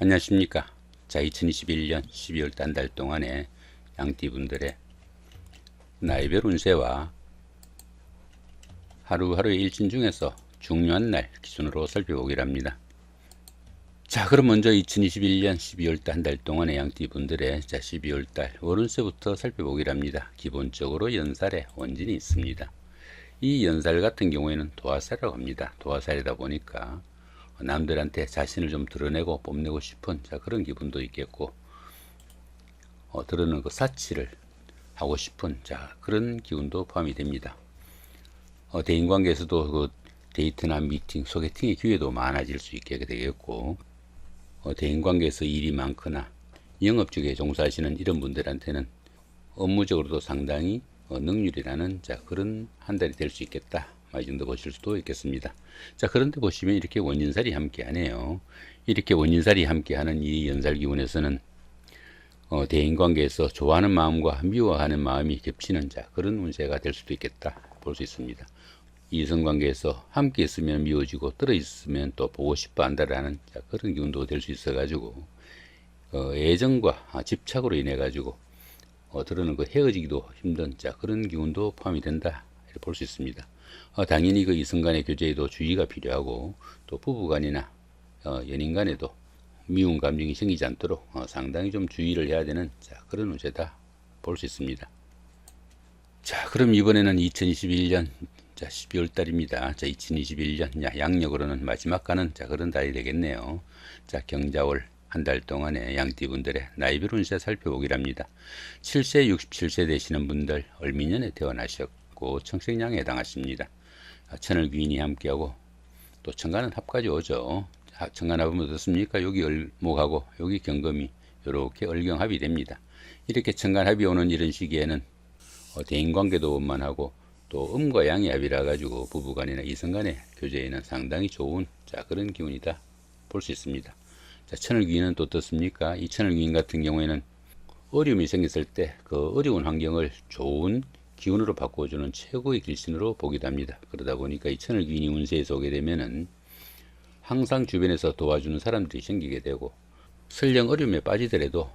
안녕하십니까. 자, 2021년 12월 한 달 동안의 양띠분들의 나이별 운세와 하루하루의 일진 중에서 중요한 날 기준으로 살펴보기로 합니다. 자, 그럼 먼저 2021년 12월 한 달 동안의 양띠분들의 12월 달 월운세부터 살펴보기로 합니다. 기본적으로 연살에 원진이 있습니다. 이 연살 같은 경우에는 도화살이라고 합니다. 도화살이다 보니까 남들한테 자신을 좀 드러내고 뽐내고 싶은 그런 기분도 있겠고, 드러내는 그 사치를 하고 싶은 그런 기운도 포함이 됩니다. 대인관계에서도 그 데이트나 미팅, 소개팅의 기회도 많아질 수 있게 되겠고, 대인관계에서 일이 많거나 영업 쪽에 종사하시는 이런 분들한테는 업무적으로도 상당히 능률이라는 그런 한 달이 될 수 있겠다, 이 정도 보실 수도 있겠습니다. 자, 그런데 보시면 이렇게 원인살이 함께 하네요. 이렇게 원인살이 함께 하는 이 연살 기운에서는 대인관계에서 좋아하는 마음과 미워하는 마음이 겹치는 그런 운세가 될 수도 있겠다 볼 수 있습니다. 이성관계에서 함께 있으면 미워지고 떨어 있으면 또 보고 싶어 한다라는 그런 기운도 될 수 있어 가지고 애정과 집착으로 인해 가지고 들어는 그 헤어지기도 힘든 그런 기운도 포함이 된다 이렇게 볼 수 있습니다. 당연히 그 이성간의 교제에도 주의가 필요하고, 또 부부간이나 연인 간에도 미운 감정이 생기지 않도록 상당히 좀 주의를 해야 되는 그런 운세다 볼 수 있습니다. 자, 그럼 이번에는 2021년 12월 달입니다. 2021년 양력으로는 마지막 가는 그런 달이 되겠네요. 경자월 한 달 동안의 양띠분들의 나이별 운세 살펴보기로 합니다. 7세 67세 되시는 분들 을미년에 태어나셨고 청생량에 해당하십니다. 천을 귀인이 함께하고 또 천간은 합까지 오죠. 천간 합은 어떻습니까? 여기 을목하고 여기 경금이 이렇게 을경합이 됩니다. 이렇게 천간 합이 오는 이런 시기에는 대인관계도 원만하고 또 음과 양의 합이라 가지고 부부간이나 이성간의 교제에는 상당히 좋은 그런 기운이다 볼 수 있습니다. 천을 귀인은 또 어떻습니까? 이 천을 귀인 같은 경우에는 어려움이 생겼을 때 그 어려운 환경을 좋은 기운으로 바꿔주는 최고의 길신으로 보기도 합니다. 그러다 보니까 이 천을 귀인이 운세에서 오게 되면은 항상 주변에서 도와주는 사람들이 생기게 되고, 설령 어려움에 빠지더라도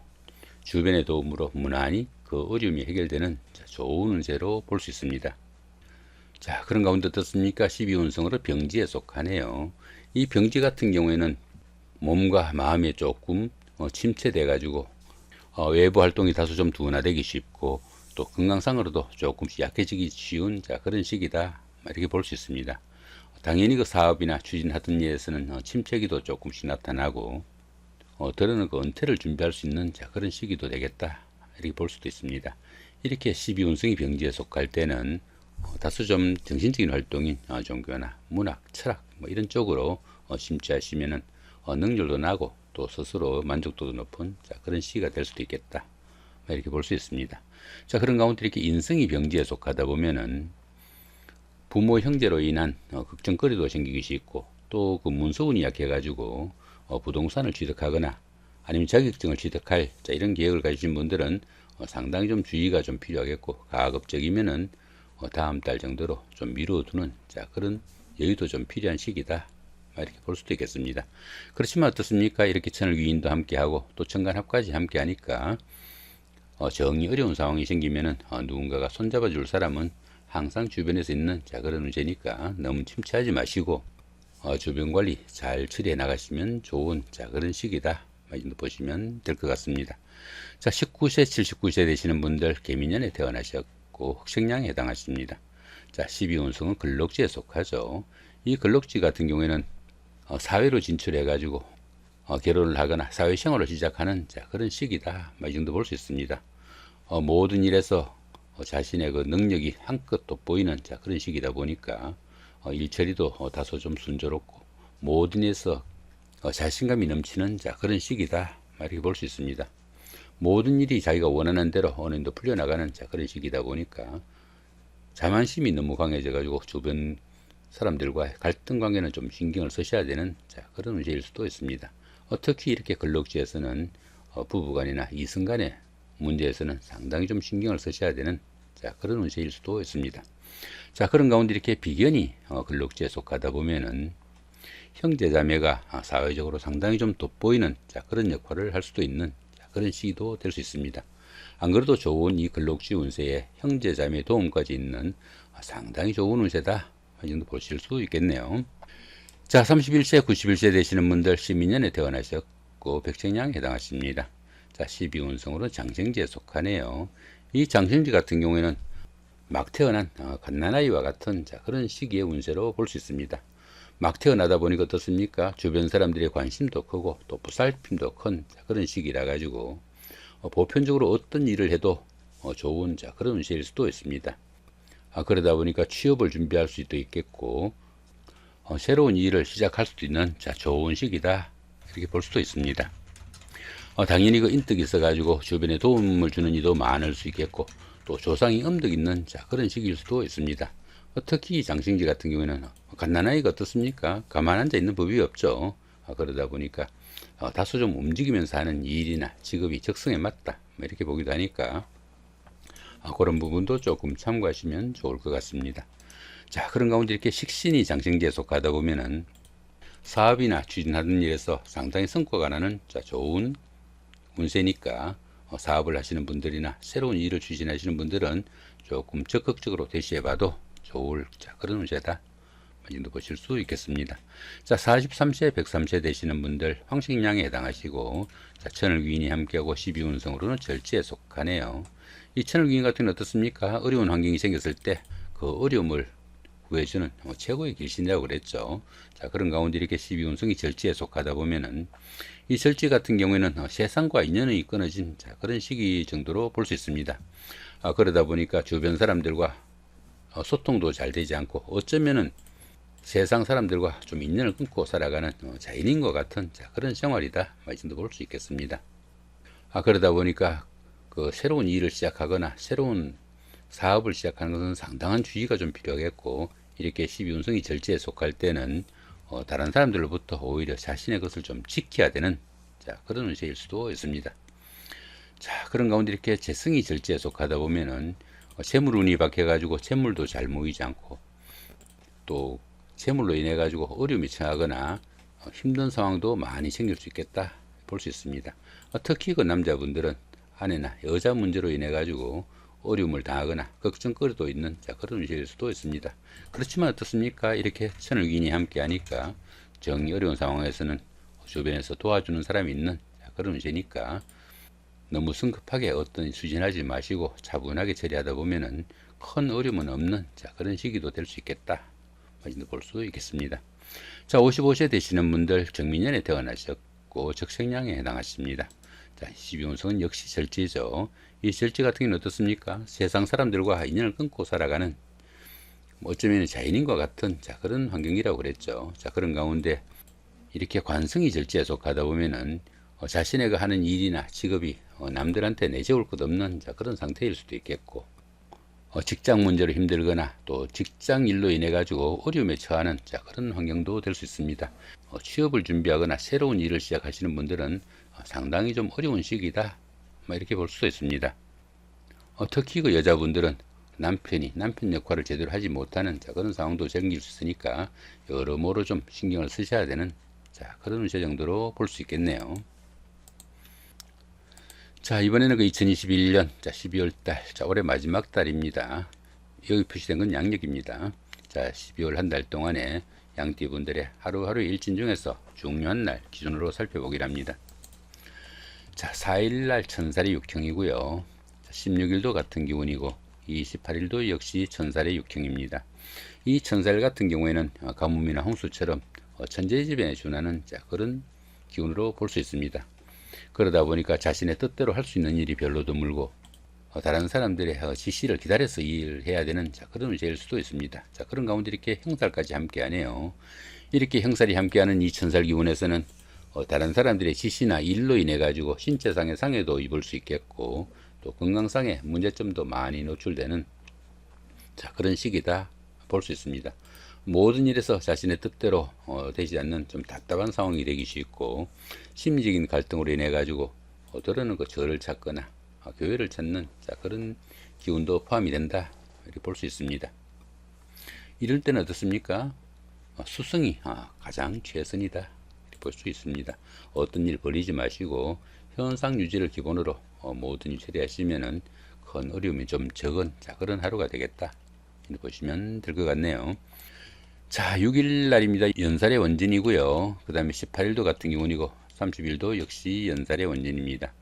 주변의 도움으로 무난히 그 어려움이 해결되는 좋은 운세로 볼 수 있습니다. 자, 그런 가운데 어떻습니까? 12운성으로 병지에 속하네요. 이 병지 같은 경우에는 몸과 마음에 조금 침체돼 가지고 외부 활동이 다소 좀 둔화되기 쉽고, 또 건강상으로도 조금씩 약해지기 쉬운 그런 시기다 이렇게 볼 수 있습니다. 당연히 그 사업이나 추진하던 일에서는 침체기도 조금씩 나타나고, 더러는 그 은퇴를 준비할 수 있는 그런 시기도 되겠다 이렇게 볼 수도 있습니다. 이렇게 12운성이 병지에 속할 때는 다소 좀 정신적인 활동인 종교나 문학, 철학 이런 쪽으로 심취하시면은 능률도 나고 또 스스로 만족도도 높은 그런 시기가 될 수도 있겠다 이렇게 볼 수 있습니다. 자, 그런 가운데 이렇게 인성이 병지에 속하다 보면은 부모 형제로 인한 걱정거리도 생기기 쉽고, 또 그 문서운이 약해 가지고 부동산을 취득하거나 아니면 자격증을 취득할 이런 계획을 가지신 분들은 상당히 좀 주의가 좀 필요하겠고, 가급적이면은 다음 달 정도로 좀 미뤄두는 그런 여유도 좀 필요한 시기다 이렇게 볼 수도 있겠습니다. 그렇지만 어떻습니까? 이렇게 천을 귀인도 함께하고 또 천간합까지 함께하니까 정이 어려운 상황이 생기면은 누군가가 손잡아 줄 사람은 항상 주변에서 있는 그런 운세니까 너무 침체하지 마시고 주변 관리 잘 처리해 나가시면 좋은 그런 시기다 이 정도 보시면 될 것 같습니다. 자, 19세 79세 되시는 분들 개미년에 태어나셨고 흑생량에 해당하십니다. 자, 12운성은 근록지에 속하죠. 이 근록지 같은 경우에는 사회로 진출해 가지고 결혼을 하거나 사회생활을 시작하는 그런 시기다 이 정도 볼 수 있습니다. 모든 일에서 자신의 그 능력이 한껏 돋보이는 그런 시기다 보니까 일처리도 다소 좀 순조롭고 모든 일에서 자신감이 넘치는 그런 시기다 이렇게 볼 수 있습니다. 모든 일이 자기가 원하는 대로 어느 정도 풀려나가는 그런 시기다 보니까 자만심이 너무 강해져 가지고 주변 사람들과의 갈등 관계는 좀 신경을 쓰셔야 되는 그런 문제일 수도 있습니다. 특히 이렇게 근록지에서는 부부간이나 이성간의 문제에서는 상당히 좀 신경을 쓰셔야 되는 그런 운세일 수도 있습니다. 자, 그런 가운데 이렇게 비견이 근록지에 속하다 보면은 형제 자매가 사회적으로 상당히 좀 돋보이는 그런 역할을 할 수도 있는 그런 시기도 될 수 있습니다. 안 그래도 좋은 이 근록지 운세에 형제 자매 도움까지 있는 상당히 좋은 운세다, 이 정도 보실 수 있겠네요. 자, 31세 91세 되시는 분들, 시민년에 태어나셨고 백청량에 해당하십니다. 자, 12운성으로 장생지에 속하네요. 이 장생지 같은 경우에는 막 태어난 갓난아이와 같은 그런 시기의 운세로 볼 수 있습니다. 막 태어나다 보니까 어떻습니까? 주변 사람들의 관심도 크고 또 보살핌도 큰 그런 시기라 가지고 보편적으로 어떤 일을 해도 좋은 그런 운세일 수도 있습니다. 그러다 보니까 취업을 준비할 수도 있겠고 새로운 일을 시작할 수도 있는 좋은 시기다, 이렇게 볼 수도 있습니다. 당연히 그 인덕이 있어 가지고 주변에 도움을 주는 이도 많을 수 있겠고 또 조상이 음덕 있는 그런 시기일 수도 있습니다. 특히 장생지 같은 경우에는 갓난아이가 어떻습니까? 가만 앉아 있는 법이 없죠. 그러다 보니까 다소 좀 움직이면서 하는 일이나 직업이 적성에 맞다, 이렇게 보기도 하니까 그런 부분도 조금 참고하시면 좋을 것 같습니다. 자, 그런 가운데 이렇게 식신이 장생지에 속하다 보면은 사업이나 추진하는 일에서 상당히 성과가 나는 좋은 운세니까 사업을 하시는 분들이나 새로운 일을 추진하시는 분들은 조금 적극적으로 대시해봐도 좋을 그런 운세다, 이 정도 보실 수 있겠습니다. 자, 43세 103세 되시는 분들, 황식량에 해당하시고 천을귀인이 함께하고 12운성으로는 절지에 속하네요. 이 천을귀인 같은 경우는 어떻습니까? 어려운 환경이 생겼을 때 그 어려움을 구해주는 최고의 길신이라고 그랬죠. 자, 그런 가운데 이렇게 12운성이 절지에 속하다 보면은 이 절지 같은 경우에는 세상과 인연이 끊어진 그런 시기 정도로 볼 수 있습니다. 그러다 보니까 주변 사람들과 소통도 잘 되지 않고 어쩌면은 세상 사람들과 좀 인연을 끊고 살아가는 자연인과 같은 그런 생활이다, 이 정도 볼 수 있겠습니다. 그러다 보니까 그 새로운 일을 시작하거나 새로운 사업을 시작하는 것은 상당한 주의가 좀 필요하겠고, 이렇게 12운성이 절지에 속할 때는 다른 사람들로부터 오히려 자신의 것을 좀 지켜야 되는 그런 운세일 수도 있습니다. 자, 그런 가운데 이렇게 재성이 절지에 속하다 보면은 재물운이 박혀가지고 재물도 잘 모이지 않고 또 재물로 인해 가지고 어려움이 처하거나 힘든 상황도 많이 생길 수 있겠다, 볼 수 있습니다. 특히 그 남자분들은 아내나 여자 문제로 인해 가지고 어려움을 당하거나 걱정거리도 있는 그런 운세일 수도 있습니다. 그렇지만 어떻습니까? 이렇게 천을귀인이 함께 하니까 정이 어려운 상황에서는 주변에서 도와주는 사람이 있는 그런 운세니까 너무 성급하게 어떤 추진하지 마시고 차분하게 처리하다 보면은 큰 어려움은 없는 그런 시기도 될 수 있겠다, 볼 수 있겠습니다. 자, 55세 되시는 분들, 정민년에 태어나셨고 적생량에 해당하십니다. 자, 12운성은 역시 절지죠. 이 절지 같은 경우는 어떻습니까? 세상 사람들과 인연을 끊고 살아가는 어쩌면 자연인과 같은 그런 환경이라고 그랬죠. 자, 그런 가운데 이렇게 관성이 절지에 속하다 보면은 자신의 하는 일이나 직업이 남들한테 내세울 것 없는 그런 상태일 수도 있겠고, 직장 문제로 힘들거나 또 직장 일로 인해 가지고 어려움에 처하는 그런 환경도 될 수 있습니다. 취업을 준비하거나 새로운 일을 시작하시는 분들은 상당히 좀 어려운 시기다, 이렇게 볼 수도 있습니다. 특히 그 여자분들은 남편 역할을 제대로 하지 못하는 그런 상황도 생길 수 있으니까 여러모로 좀 신경을 쓰셔야 되는 그런 운세 정도로 볼 수 있겠네요. 자, 이번에는 그 2021년 12월 달, 올해 마지막 달입니다. 여기 표시된 건 양력입니다. 자, 12월 한 달 동안에 양띠분들의 하루하루 일진 중에서 중요한 날 기준으로 살펴보기를 합니다. 자, 4일날 천살이 육형이고요. 16일도 같은 기운이고 28일도 역시 천살의 육형입니다. 이 천살 같은 경우에는 가뭄이나 홍수처럼 천재지변에 준하는 그런 기운으로 볼 수 있습니다. 그러다 보니까 자신의 뜻대로 할 수 있는 일이 별로 드물고 다른 사람들의 지시를 기다려서 일을 해야 되는 그런 운세일 수도 있습니다. 자, 그런 가운데 이렇게 형살까지 함께 하네요. 이렇게 형살이 함께하는 이 천살 기운에서는 다른 사람들의 지시나 일로 인해 가지고 신체상의 상해도 입을 수 있겠고 또 건강상의 문제점도 많이 노출되는 그런 시기다, 볼 수 있습니다. 모든 일에서 자신의 뜻대로 되지 않는 좀 답답한 상황이 되기 쉽고 심리적인 갈등으로 인해 가지고 때로는 그 절을 찾거나 교회를 찾는 그런 기운도 포함이 된다, 이렇게 볼 수 있습니다. 이럴 때는 어떻습니까? 수성이 가장 최선이다 볼 수 있습니다. 어떤 일 벌리지 마시고 현상 유지를 기본으로 모든 일 처리하시면은 큰 어려움이 좀 적은 그런 하루가 되겠다 이렇게 보시면 될 것 같네요. 자, 6일 날입니다. 연살의 원진이고요. 그 다음에 18일도 같은 경우이고 30일도 역시 연살의 원진입니다.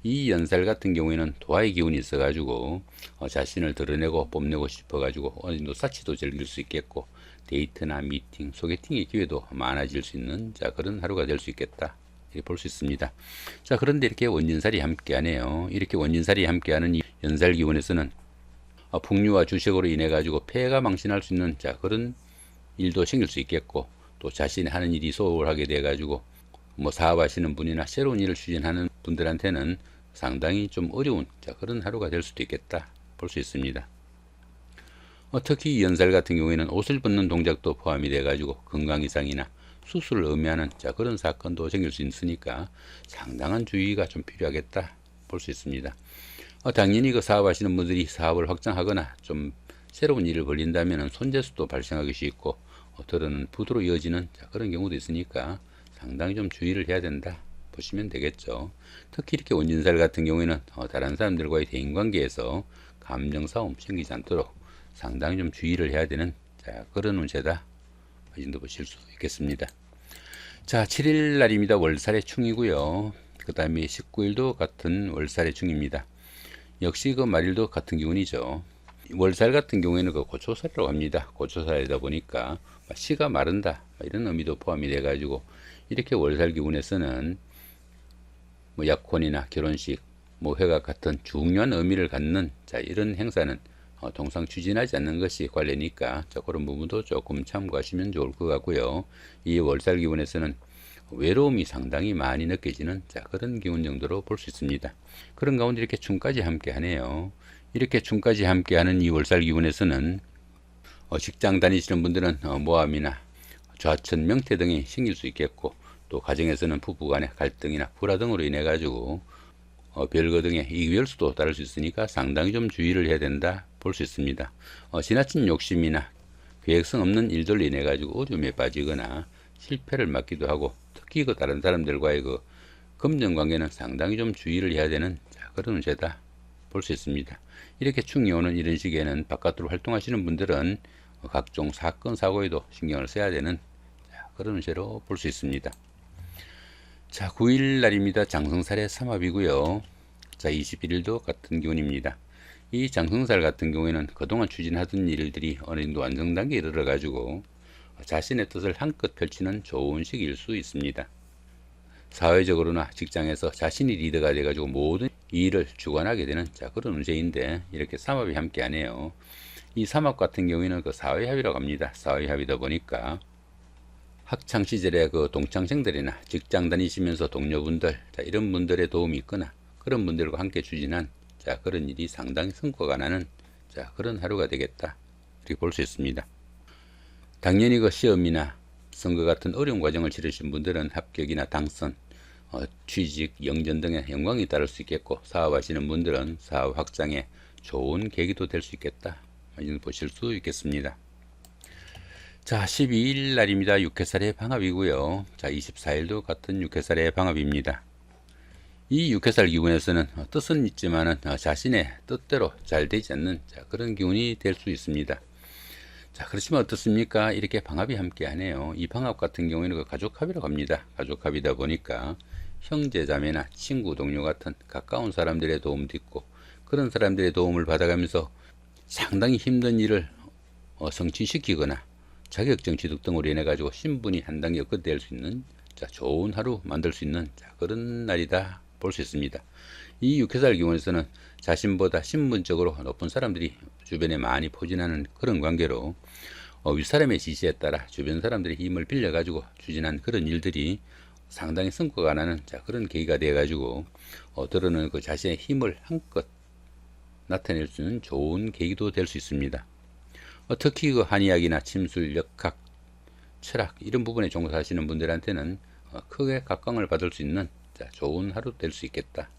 이 연살 같은 경우에는 도화의 기운이 있어 가지고 자신을 드러내고 뽐내고 싶어 가지고 어느 정도 사치도 즐길 수 있겠고, 데이트나 미팅, 소개팅의 기회도 많아질 수 있는 그런 하루가 될 수 있겠다 이렇게 볼 수 있습니다. 자, 그런데 이렇게 원진살이 함께 하네요. 이렇게 원진살이 함께 하는 이 연살 기운에서는 풍류와 주식으로 인해 가지고 폐가 망신할 수 있는 그런 일도 생길 수 있겠고, 또 자신이 하는 일이 소홀하게 돼 가지고 사업하시는 분이나 새로운 일을 추진하는 분들한테는 상당히 좀 어려운 그런 하루가 될 수도 있겠다 볼 수 있습니다. 특히 연살 같은 경우에는 옷을 벗는 동작도 포함이 돼 가지고 건강 이상이나 수술을 의미하는 그런 사건도 생길 수 있으니까 상당한 주의가 좀 필요하겠다 볼 수 있습니다. 당연히 그 사업하시는 분들이 사업을 확장하거나 좀 새로운 일을 벌린다면 손재수도 발생하기 쉽고 들어는 부도로 이어지는 그런 경우도 있으니까 상당히 좀 주의를 해야 된다 보시면 되겠죠. 특히 이렇게 원진살 같은 경우에는 다른 사람들과의 대인관계에서 감정 싸움 생기지 않도록 상당히 좀 주의를 해야 되는 그런 운세다 이 정도 보실 수 있겠습니다. 자, 7일 날입니다. 월살의 충이고요. 그 다음에 19일도 같은 월살의 충입니다. 역시 그 말일도 같은 기운이죠. 월살 같은 경우에는 그 고초살이라고 합니다. 고초살이다 보니까 씨가 마른다 이런 의미도 포함이 돼 가지고 이렇게 월살 기운에서는 약혼이나 결혼식, 회각 같은 중요한 의미를 갖는 이런 행사는 통상 추진하지 않는 것이 관례니까 그런 부분도 조금 참고하시면 좋을 것 같고요. 이 월살 기운에서는 외로움이 상당히 많이 느껴지는 그런 기운 정도로 볼 수 있습니다. 그런 가운데 이렇게 충까지 함께 하네요. 이렇게 충까지 함께 하는 이 월살 기운에서는 직장 다니시는 분들은 모함이나 좌천, 명태 등이 생길 수 있겠고, 또 가정에서는 부부 간의 갈등이나 불화 등으로 인해 가지고 별거 등의 이별수도 따를 수 있으니까 상당히 좀 주의를 해야 된다 볼 수 있습니다. 지나친 욕심이나 계획성 없는 일들로 인해 가지고 어려움에 빠지거나 실패를 맞기도 하고, 특히 그 다른 사람들과의 그 금전 관계는 상당히 좀 주의를 해야 되는 그런 운세다 볼 수 있습니다. 이렇게 충이 오는 이런 시기에는 바깥으로 활동하시는 분들은 각종 사건 사고에도 신경을 써야 되는 그런 운세로 볼 수 있습니다. 자, 9일 날입니다. 장성살의 삼합이고요. 자, 21일도 같은 기운입니다. 이 장성살 같은 경우에는 그동안 추진하던 일들이 어느 정도 완성 단계에 이르러 가지고 자신의 뜻을 한껏 펼치는 좋은 시기일 수 있습니다. 사회적으로나 직장에서 자신이 리더가 돼 가지고 모든 일을 주관하게 되는 그런 운세인데, 이렇게 삼합이 함께 하네요. 이 삼합 같은 경우에는 그 사회합이라고 합니다. 사회합이다 보니까 학창 시절에 그 동창생들이나 직장 다니시면서 동료분들 이런 분들의 도움이 있거나 그런 분들과 함께 추진한 그런 일이 상당히 성과가 나는 그런 하루가 되겠다 이렇게 볼 수 있습니다. 당연히 그 시험이나 선거 같은 어려운 과정을 치르신 분들은 합격이나 당선, 취직, 영전 등의 영광이 따를 수 있겠고, 사업하시는 분들은 사업 확장에 좋은 계기도 될 수 있겠다 보실 수 있겠습니다. 자, 12일 날입니다. 육해살의 방합이고요. 자, 24일도 같은 육해살의 방합입니다. 이 육해살 기운에서는 뜻은 있지만은 자신의 뜻대로 잘 되지 않는 그런 기운이 될 수 있습니다. 자, 그렇지만 어떻습니까? 이렇게 방합이 함께 하네요. 이 방합 같은 경우에는 그 가족합이라고 합니다. 가족합이다 보니까 형제 자매나 친구 동료 같은 가까운 사람들의 도움도 있고, 그런 사람들의 도움을 받아가면서 상당히 힘든 일을 성취시키거나 자격증 취득 등으로 인해 가지고 신분이 한 단계 업그레이드 될 수 있는 좋은 하루 만들 수 있는 그런 날이다 볼 수 있습니다. 이 육해살 기운에서는 자신보다 신분적으로 높은 사람들이 주변에 많이 포진하는 그런 관계로 윗사람의 지시에 따라 주변 사람들의 힘을 빌려 가지고 추진한 그런 일들이 상당히 성과가 나는 그런 계기가 돼 가지고 들어는 그 자신의 힘을 한껏 나타낼 수 있는 좋은 계기도 될 수 있습니다. 특히 그 한의학이나 침술, 역학, 철학 이런 부분에 종사하시는 분들한테는 크게 각광을 받을 수 있는 좋은 하루 될 수 있겠다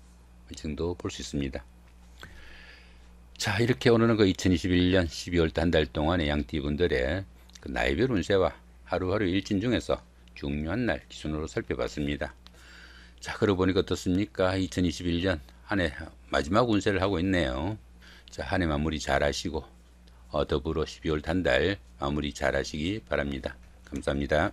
이 정도 볼 수 있습니다. 자, 이렇게 오늘은 그 2021년 12월 한 달 동안의 양띠분들의 그 나이별 운세와 하루하루 일진 중에서 중요한 날 기준으로 살펴봤습니다. 자, 그러고 보니까 어떻습니까? 2021년 한 해 마지막 운세를 하고 있네요. 자, 한 해 마무리 잘 하시고 더불어 12월 단달 마무리 잘 하시기 바랍니다. 감사합니다.